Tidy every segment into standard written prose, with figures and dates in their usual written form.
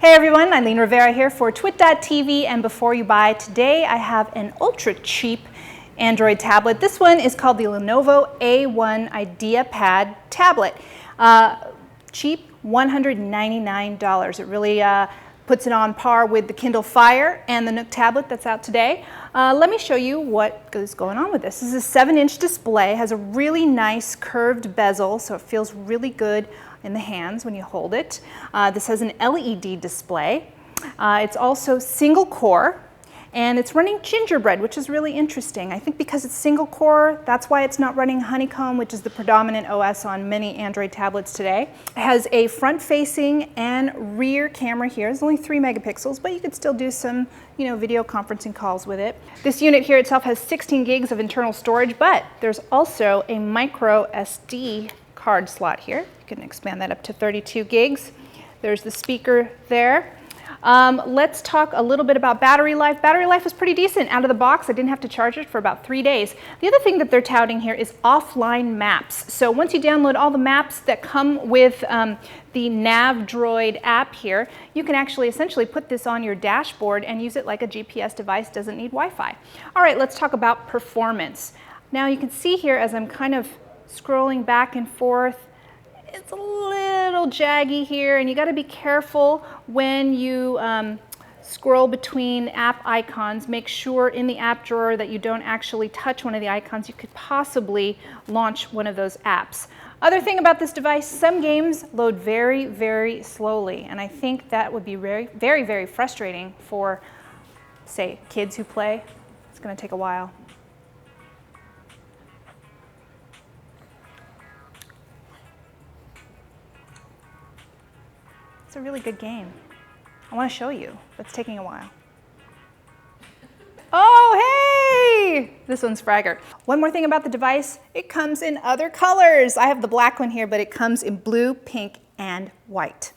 Hey everyone, Eileen Rivera here for Twit.tv, and before you buy, today I have an ultra cheap Android tablet. This one is called the Lenovo A1 IdeaPad Tablet. Cheap, $199. It really puts it on par with the Kindle Fire and the Nook tablet that's out today. Let me show you what is going on with this. This is a 7-inch display, has a really nice curved bezel, so it feels really good in the hands when you hold it. This has an LED display. It's also single core, and it's running Gingerbread, which is really interesting. I think because it's single core, that's why it's not running Honeycomb, which is the predominant OS on many Android tablets today. It has a front-facing and rear camera here. It's only 3 megapixels, but you could still do some, video conferencing calls with it. This unit here itself has 16 gigs of internal storage, but there's also a micro SD card slot here. You can expand that up to 32 gigs. There's the speaker there. Let's talk a little bit about battery life. Battery life was pretty decent out of the box. I didn't have to charge it for about 3 days. The other thing that they're touting here is offline maps. So once you download all the maps that come with the NavDroid app here, you can actually essentially put this on your dashboard and use it like a GPS device. Doesn't need Wi-Fi. All right, let's talk about performance. Now you can see here as I'm kind of scrolling back and forth, it's a little jaggy here, and you got to be careful when you scroll between app icons. Make sure in the app drawer that you don't actually touch one of the icons. You could possibly launch one of those apps. Other thing about this device, some games load very, very slowly, and I think that would be very, very, very frustrating for, say, kids who play. It's going to take a while. It's a really good game. I want to show you, but it's taking a while. Oh, hey! This one's Fragger. One more thing about the device, it comes in other colors. I have the black one here, but it comes in blue, pink, and white.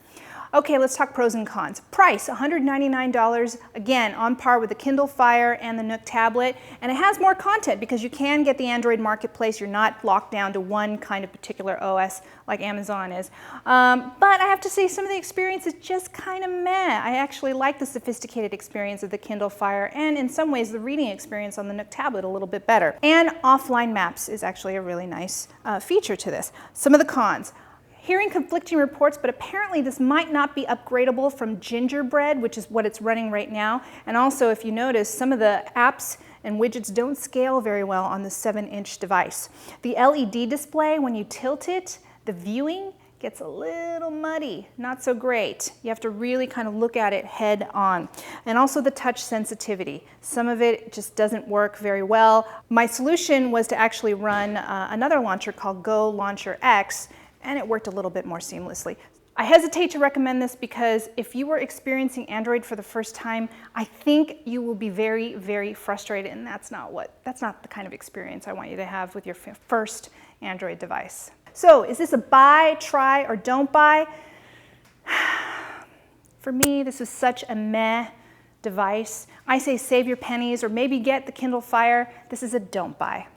Okay, let's talk pros and cons. Price, $199, again, on par with the Kindle Fire and the Nook tablet, and it has more content because you can get the Android marketplace. You're not locked down to one kind of particular OS like Amazon is. But I have to say some of the experience is just kind of meh. I actually like the sophisticated experience of the Kindle Fire, and in some ways the reading experience on the Nook tablet a little bit better. And offline maps is actually a really nice feature to this. Some of the cons. Hearing conflicting reports, but apparently this might not be upgradable from Gingerbread, which is what it's running right now. And also, if you notice, some of the apps and widgets don't scale very well on the 7-inch device. The LED display, when you tilt it, the viewing gets a little muddy, not so great. You have to really kind of look at it head on. And also the touch sensitivity. Some of it just doesn't work very well. My solution was to actually run another launcher called Go Launcher X, and it worked a little bit more seamlessly. I hesitate to recommend this because if you were experiencing Android for the first time, I think you will be very, very frustrated, and that's not the kind of experience I want you to have with your first Android device. So, is this a buy, try, or don't buy? For me, this is such a meh device. I say save your pennies or maybe get the Kindle Fire. This is a don't buy.